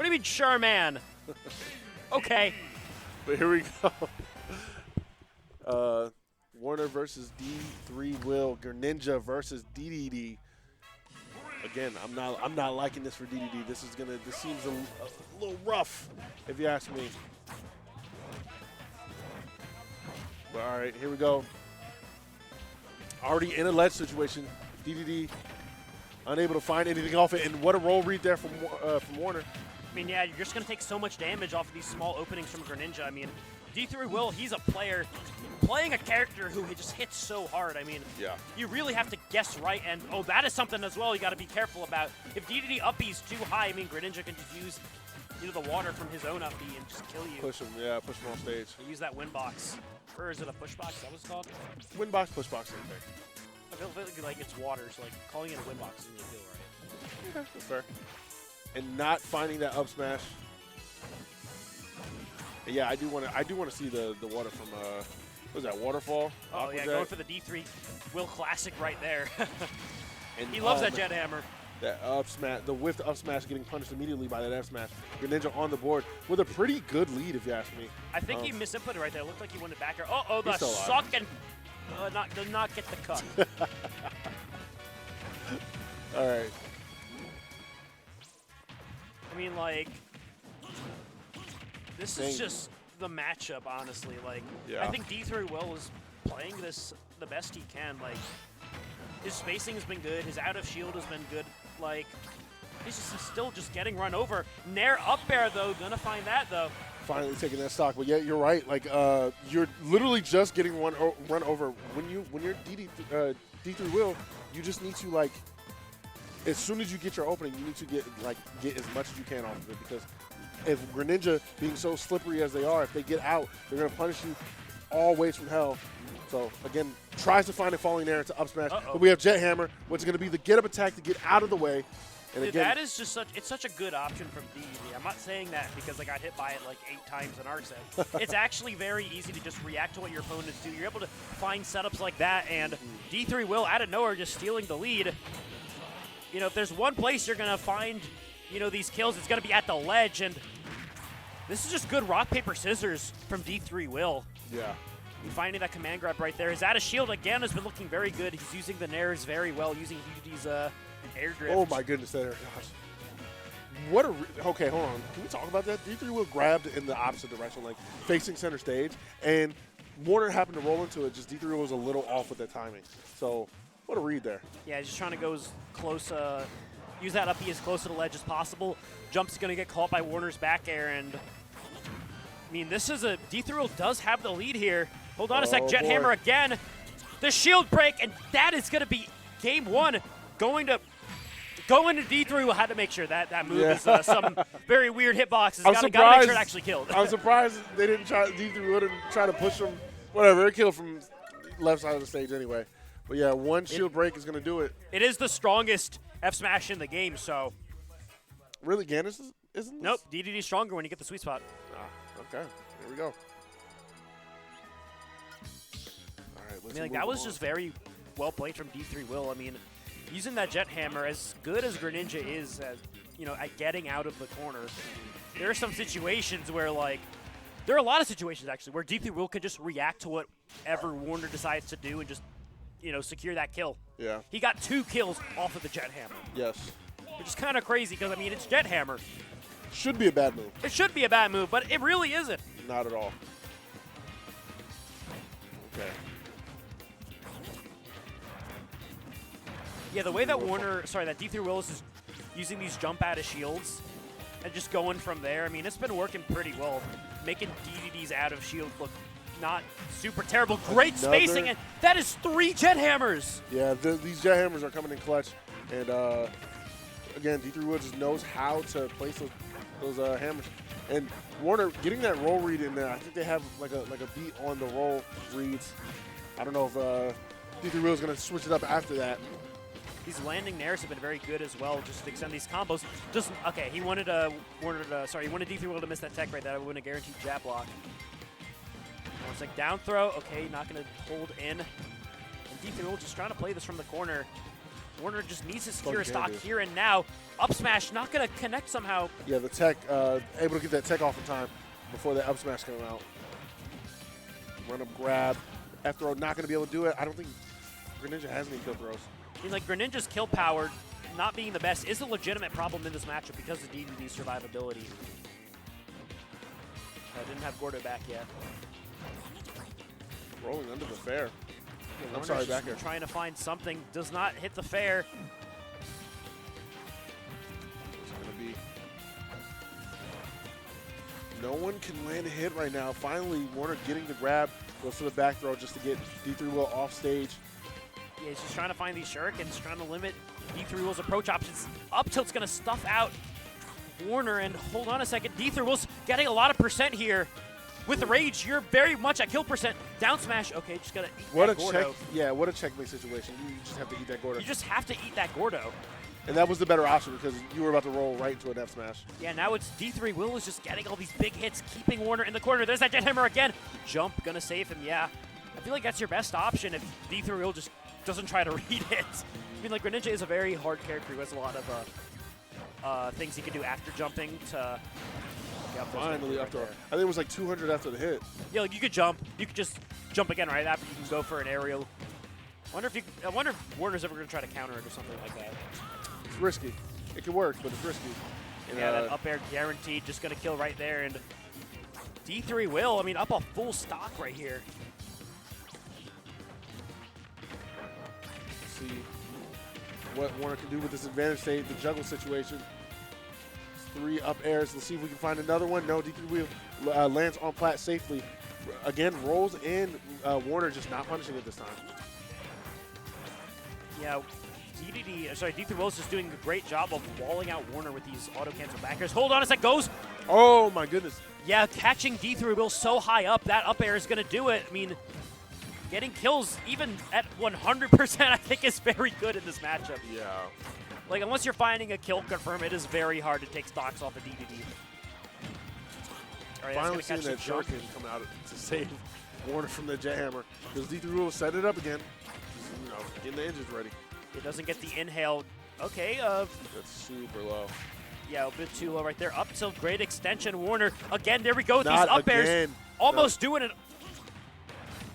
do you mean, sure, man? Okay. But here we go. Warner versus D3 Will. Greninja versus Dedede. Again, I'm not liking this for Dedede. This seems a little rough, if you ask me. But all right, here we go. Already in a ledge situation. Dedede unable to find anything off it, and what a roll read there from Warner. I mean, yeah, you're just going to take so much damage off of these small openings from Greninja. I mean, D3 Will, he's a player playing a character who just hits so hard. I mean, yeah, you really have to guess right, and that is something as well you got to be careful about. If Dedede upbe's too high, I mean, Greninja can just use the water from his own uppy and just kill you. Push him, yeah, push him on stage. Use that win box. Or is it a push box? Is that what it's called? Win box, push box, same thing. I feel like it's water, so like calling it a win box isn't really feel right. Okay, that's fair. And not finding that up smash. Yeah, I do want to see the water from what was that, waterfall? Oh yeah, going for the D3 Will classic right there. And he loves that jet hammer. That up smash, the whiffed up smash getting punished immediately by that F smash. Greninja on the board with a pretty good lead, if you ask me. I think he misinputted right there. It looked like he wanted back air. Oh, the suck and did not get the cut. All right. I mean, like, this is just the matchup, honestly. Like, yeah. I think D3 Will is playing this the best he can. Like, his spacing has been good. His out of shield has been good. Like, he's still just getting run over. Nair up air, though. Gonna find that, though. Finally taking that stock. But yeah, you're right. Like, you're literally just getting run over. When you're D3 Will, you just need to, like, as soon as you get your opening, you need to get as much as you can off of it, because if Greninja, being so slippery as they are, if they get out, they're going to punish you all ways from hell. So, again, tries to find it falling there into up smash. But we have Jet Hammer, which is going to be the get-up attack to get out of the way. And dude, again, that is just such a good option from Dedede. I'm not saying that because I got hit by it like 8 times in arc set. It's actually very easy to just react to what your opponents do. You're able to find setups like that, and D3 Will, out of nowhere, just stealing the lead. You know, if there's one place you're going to find, these kills, it's going to be at the ledge. And this is just good rock, paper, scissors from D3 Will. Yeah. And finding that command grab right there. His out of shield, again, has been looking very good. He's using the nairs very well, using Dedede's air drift. Oh, my goodness. Gosh. What a okay, hold on. Can we talk about that? D3 Will grabbed in the opposite direction, like facing center stage. And Warner happened to roll into it. Just D3 Will was a little off with that timing. So, what a read there. Yeah, just trying to go as close, use that uppy as close to the ledge as possible. Jump's going to get caught by Warner's back air, and I mean, this is D3 Will does have the lead here. Hold on a sec, Jet Hammer again. The shield break, and that is going to be game 1. Going to D3 Will had to make sure that move is some very weird hitboxes. Got to make sure it actually killed. I'm surprised they didn't D3 Will didn't try to push him. Whatever, it killed from left side of the stage anyway. But yeah, one shield break is going to do it. It is the strongest F smash in the game, so. Really, Ganis isn't? Nope, Dedede's stronger when you get the sweet spot. Okay, here we go. All right, let's move that was on. just very well played from D3 Will. I mean, using that Jet Hammer, as good as Greninja is at, at getting out of the corner, there are some situations where, like, there are a lot of situations, actually, where D3 Will can just react to whatever Warner decides to do and just secure that kill. Yeah. He got 2 kills off of the Jet Hammer. Yes. Which is kind of crazy because, I mean, it's Jet Hammer. Should be a bad move. It should be a bad move, but it really isn't. Not at all. Okay. Yeah, the way that that D3 Willis is using these jump out of shields and just going from there, I mean, it's been working pretty well, making Dedede's out of shield look not super terrible. Great spacing, and that is 3 Jet Hammers. Yeah, these Jet Hammers are coming in clutch, and again, D3 Will just knows how to place those hammers. And Warner getting that roll read in there. I think they have like a beat on the roll reads. I don't know if D3 Will is going to switch it up after that. These landing nairs have been very good as well, just to extend these combos. Okay, he wanted D3 Will to miss that tech right there. That would have guaranteed jab block. It's like down throw. Okay, not going to hold in. And D3 Will just trying to play this from the corner. Warner just needs to secure a Fucking stock dude. here and now. Up smash, not going to connect somehow. Yeah, the tech, able to get that tech off in time before that up smash came out. Run up grab. F throw, not going to be able to do it. I don't think Greninja has any kill throws. I mean, like, Greninja's kill power not being the best is a legitimate problem in this matchup because of DDD's survivability. I didn't have Gordo back yet. Rolling under the fair. Yeah, I'm Warner's sorry, just back here. trying to find something. Does not hit the fair. It's going to be. No one can land a hit right now. Finally, Warner getting the grab. Goes for the back throw just to get D3 Will off stage. Yeah, he's just trying to find these shurikens, trying to limit D3 Will's approach options. Up tilt's going to stuff out Warner, and hold on a second. D3 Will's getting a lot of percent here. With Rage, you're very much at kill percent. Down smash, okay, just got to eat What that a Gordo. check! Yeah, what a checkmate situation. You just have to eat that Gordo. You just have to eat that Gordo. And that was the better option because you were about to roll right into an F smash. Yeah, now it's D3 Will is just getting all these big hits, keeping Warner in the corner. There's that Jet Hammer again. Jump, gonna save him, yeah. I feel like that's your best option if D3 Will just doesn't try to read it. I mean, like, Greninja is a very hard character who has a lot of things he can do after jumping to... Yeah, Finally, right after there. I think it was like 200 after the hit. Yeah, like, you could jump. You could just jump again right after. You can go for an aerial. I wonder if Warner's ever gonna try to counter it or something like that. It's risky. It could work, but it's risky. And, Yeah, that up air guaranteed, just gonna kill right there. And D3 Will, I mean, up a full stock right here. let's see what Warner can do with this advantage state, the juggle situation. 3 up airs. Let's see if we can find another one. No, D3 Will lands on plat safely. Again, rolls in. Warner just not punishing it this time. Yeah, D3 Will is just doing a great job of walling out Warner with these auto cancel backers. Hold on a sec, goes. Oh my goodness. Yeah, catching D3 Will so high up, that up air is gonna do it. I mean, getting kills even at 100%, I think is very good in this matchup. Yeah. Like, unless you're finding a kill confirm, it is very hard to take stocks off of DDD. All right, Finally that's gonna seeing catch that the jump. shuriken come out to save Warner from the jet hammer. Because D3 Will set it up again. Just, you know, getting the engines ready. It doesn't get the inhale. Okay, That's super low. yeah, a bit too low right there. Up tilt, great extension. Warner, again, there we go with Not these up airs. again. Almost doing it.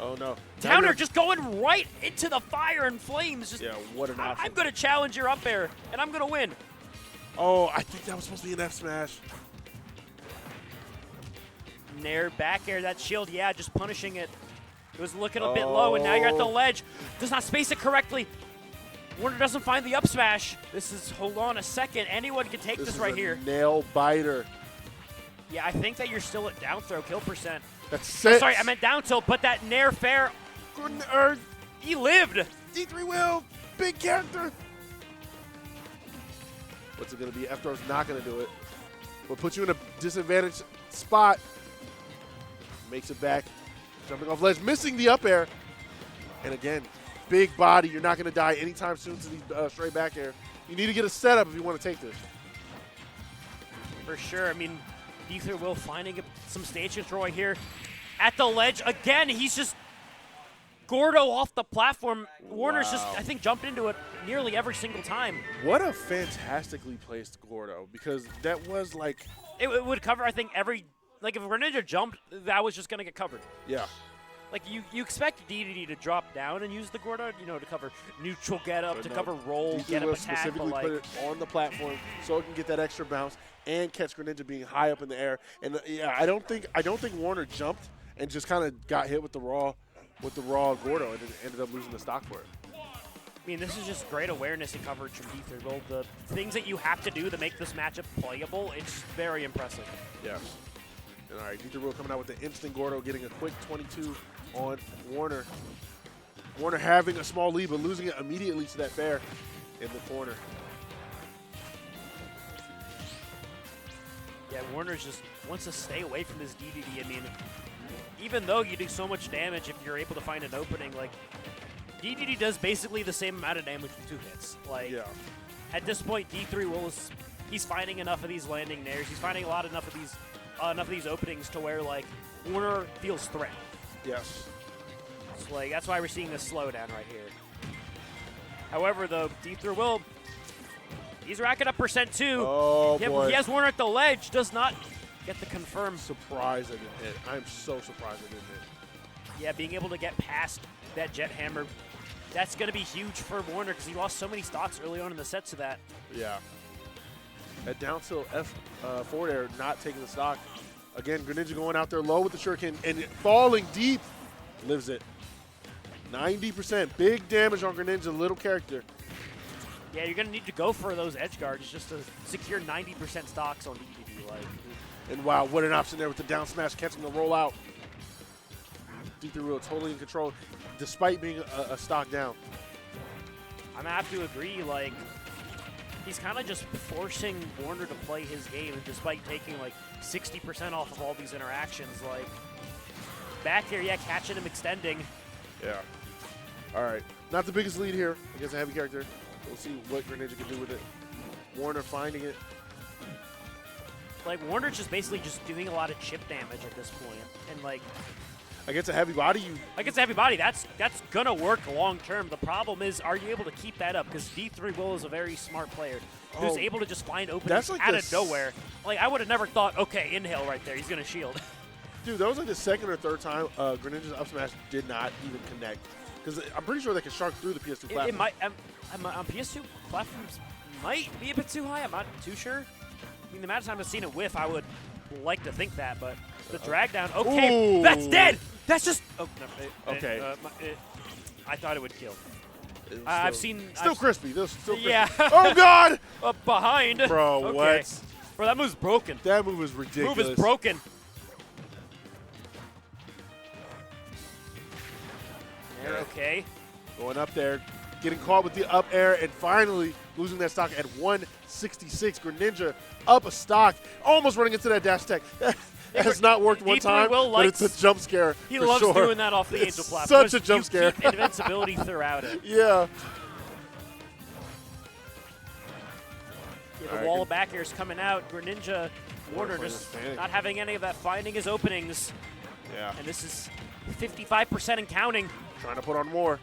Oh no. Downer just going right into the fire and flames. Just, Yeah, what an option. I'm going to challenge your up air, and I'm going to win. Oh, I think that was supposed to be an F smash. Nair, back air, that shield, yeah, just punishing it. It was looking a bit low, and now you're at the ledge. Does not space it correctly. Warner doesn't find the up smash. This is, hold on a second, anyone can take this right here. Nail biter. Yeah, I think that you're still at down throw kill percent. That's 6. Sorry, I meant down tilt, but that Nair fair, Good in earth. he lived. D3 Will, big character. What's it gonna be? F throw's not gonna do it. Will put you in a disadvantaged spot. Makes it back. Jumping off ledge, missing the up air. And again, big body. You're not gonna die anytime soon to these straight back air. You need to get a setup if you want to take this. For sure, I mean, D3 Will finding some stage control right here. At the ledge, again, he's just Gordo off the platform. Warner's just, I think, jumped into it nearly every single time. What a fantastically placed Gordo, because that was like, It would cover, I think, every, like if Greninja jumped, that was just going to get covered. yeah. Like you expect DDD to drop down and use the Gordo, you know, to cover neutral get up, But to no, cover roll, D3 get up Will attack, but specifically like, put it on the platform so it can get that extra bounce and catch Greninja being high up in the air. And yeah, I don't think Warner jumped and just kind of got hit with the raw Gordo and ended up losing the stock for it. I mean, this is just great awareness and coverage from D3 Will. The things that you have to do to make this matchup playable, it's very impressive. Yeah. And all right, D3 Will coming out with the instant Gordo, getting a quick 22 on Warner. Warner having a small lead, but losing it immediately to that fair in the corner. Yeah, Warner's just wants to stay away from this DDD. I mean, even though you do so much damage, if you're able to find an opening, like, DDD does basically the same amount of damage with 2 hits. Like, Yeah. at this point, D3 Will is, he's finding enough of these landing nairs. He's finding enough of these openings to where, like, Warner feels threatened. Yes. So, like, that's why we're seeing this slowdown right here. However, though, D through Will, he's racking up percent too. Oh, boy. He has Warner at the ledge, does not get the confirm. Surprised I didn't hit. I'm so surprised I didn't hit. Yeah, being able to get past that jet hammer, that's going to be huge for Warner because he lost so many stocks early on in the set to that. Yeah. At down tilt F forward air, not taking the stock. Again, Greninja going out there low with the shuriken and falling deep. Lives it. 90%. Big damage on Greninja, little character. Yeah, you're going to need to go for those edge guards just to secure 90% stocks on Dedede. Like. And wow, what an option there with the down smash, catching the roll out. D3 Will totally in control, despite being a stock down. I'm going to have to agree, like, he's kind of just forcing Warner to play his game, and despite taking, like, 60% off of all these interactions, like, back here, yeah, catching him extending. Yeah. All right. Not the biggest lead here against a heavy character. We'll see what Greninja can do with it. Warner finding it. Like, Warner's just basically just doing a lot of chip damage at this point. And, like, against a heavy body, you... Against a heavy body, that's going to work long term. The problem is, are you able to keep that up? Because D3 Will is a very smart player who's able to just find openings like out of nowhere. Like, I would have never thought, okay, inhale right there. He's going to shield. Dude, that was like the second or third time Greninja's up smash did not even connect. Because I'm pretty sure they can shark through the PS2 platform. It might, on PS2 platforms might be a bit too high. I'm not too sure. I mean, the amount of time I've seen it whiff, I would like to think that, but the drag down, okay, Ooh. That's dead. That's just, oh, no, okay. I thought it would kill. I've seen. Still crispy. Still crispy. Yeah. Oh, God. Up behind. Bro, okay. what? Bro, that move's broken. That move is ridiculous. Move is broken. Air, okay. Going up there, getting caught with the up air, and finally losing that stock at 166. Greninja up a stock, almost running into that dash tech. That has not worked one time, but it's a jump scare. He for loves sure. doing that off the Angel platform. Such a jump scare. Keep invincibility throughout it. Yeah. The wall of back airs coming out. Greninja, Warner just not having any of that, finding his openings. Yeah. And this is 55% and counting. Trying to put on more.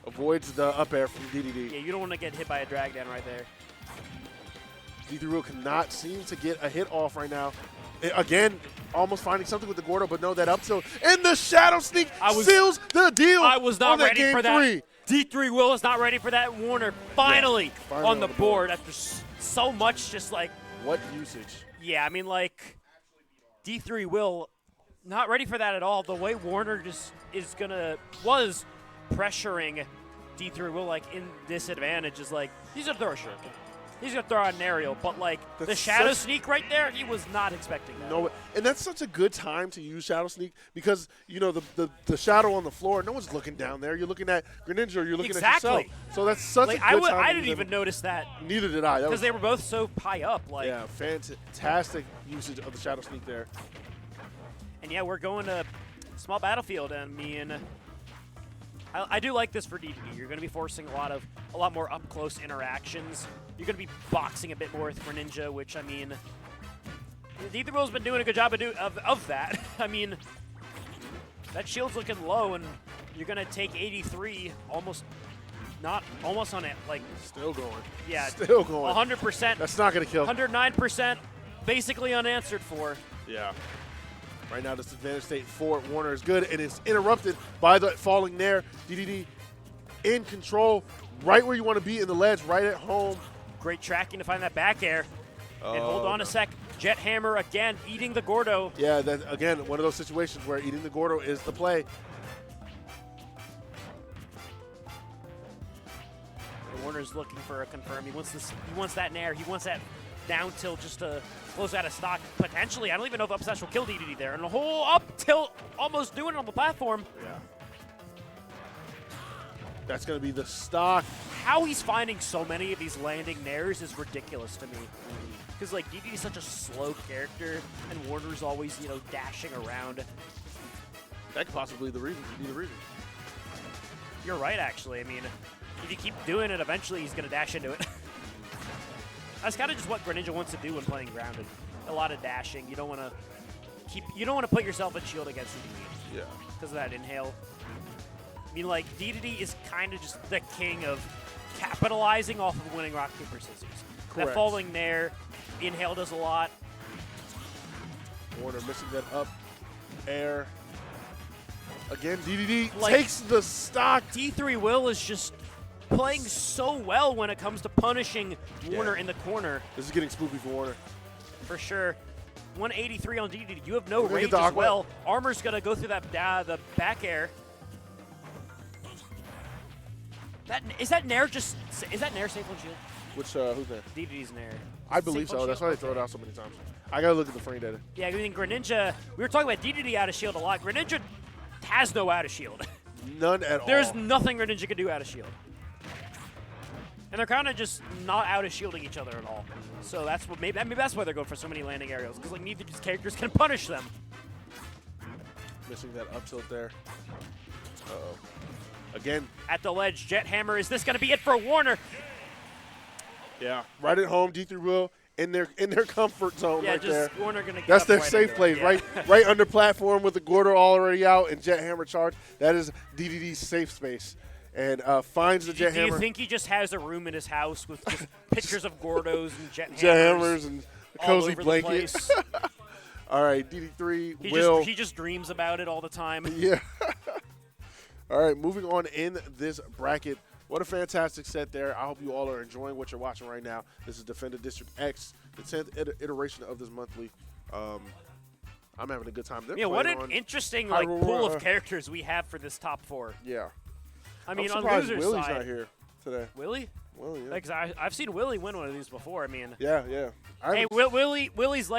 Avoids the up air from Dedede. Yeah, you don't want to get hit by a drag down right there. D3 Will cannot seem to get a hit off right now. Again, almost finding something with the Gordo, but no, that up tilt. And the Shadow Sneak seals the deal. I was not ready for that. Three. D3 Will is not ready for that. Warner finally on the board after so much just like. What usage? Yeah, I mean, like, D3 Will not ready for that at all. The way Warner just was pressuring D3 Will, like, in disadvantage is like, he's going to throw a shuriken. He's going to throw out an aerial, but, like, the Shadow Sneak right there, he was not expecting that. No, and that's such a good time to use Shadow Sneak because, you know, the shadow on the floor, no one's looking down there. You're looking at Greninja or you're looking at yourself. So that's such a good time. I didn't even notice that. Neither did I. Because they were both so high up. Like. Yeah, fantastic usage of the Shadow Sneak there. And, yeah, we're going to small battlefield. I mean, I do like this for Dedede. You're going to be forcing a lot more up-close interactions. You're going to be boxing a bit more with Greninja, which, I mean, D3 Will's been doing a good job of that. I mean, that shield's looking low, and you're going to take 83 almost on it. Like, still going. Yeah. Still going. 100%. That's not going to kill. 109%, basically unanswered for. Yeah. Right now, this advantage state for Warner is good, and it's interrupted by the falling Nair. Dedede in control, right where you want to be in the ledge, right at home. Great tracking to find that back air. And hold on a sec. Jet Hammer again, eating the Gordo. Yeah, that again, one of those situations where eating the Gordo is the play. And Warner's looking for a confirm. He wants that Nair. He wants that down tilt just to close out of stock. Potentially, I don't even know if up smash will kill Dedede there. And a whole up tilt, almost doing it on the platform. Yeah. That's going to be the stock. How he's finding so many of these landing Nairs is ridiculous to me. Because, like, Dedede is such a slow character, and Warner's always, you know, dashing around. That could possibly be the reason. You're right, actually. I mean, if you keep doing it, eventually he's going to dash into it. That's kind of just what Greninja wants to do when playing grounded. A lot of dashing. You don't want to put yourself in shield against Dedede. Yeah. Because of that inhale. I mean, like, Dedede is kind of just the king of capitalizing off of winning rock, paper, scissors. Correct. That falling there, inhale does a lot. Warner missing that up air. Again, Dedede Like, takes the stock. D3 Will is just playing so well when it comes to punishing Warner in the corner. This is getting spoopy for Warner. For sure. 183 on Dedede. You have no We're gonna range get the as aqua. well. Armor's going to go through that the back air. Is that Nair safe on shield? Which, who's there? Dedede's Nair. I believe Safe on so. That's why shield? they throw it out so many times. I gotta look at the frame data. Yeah, I mean, Greninja, we were talking about Dedede out of shield a lot. Greninja has no out of shield. None at all. There's nothing Greninja can do out of shield. And they're kind of just not out of shielding each other at all. So that's what maybe that's why they're going for so many landing aerials, because like neither of these characters can punish them. Missing that up tilt there. Uh-oh. Again. At the ledge, Jet Hammer. Is this going to be it for Warner? Yeah. Right at home, D3 Will in their comfort zone Yeah, right just there. Warner going to get That's up their right safe into place, that. Yeah. right under platform with the Gordo already out and Jet Hammer charge. That is DDD's safe space. And finds the Jet Do Hammer. you think he just has a room in his house with just pictures of Gordos and Jet Hammers and a all cozy over the blanket? place? All right, DD3 He just dreams about it all the time. Yeah. All right, moving on in this bracket. What a fantastic set there. I hope you all are enjoying what you're watching right now. This is Defender District X, the 10th iteration of this monthly. I'm having a good time. They're Yeah, what playing an on interesting Hyrule, pool of characters we have for this top four. Yeah. I mean, I'm on surprised loser's Willie's side, not here today. Willie? Well, yeah. Like, I've seen Willie win one of these before. I mean, Yeah, yeah. hey, Willie's like.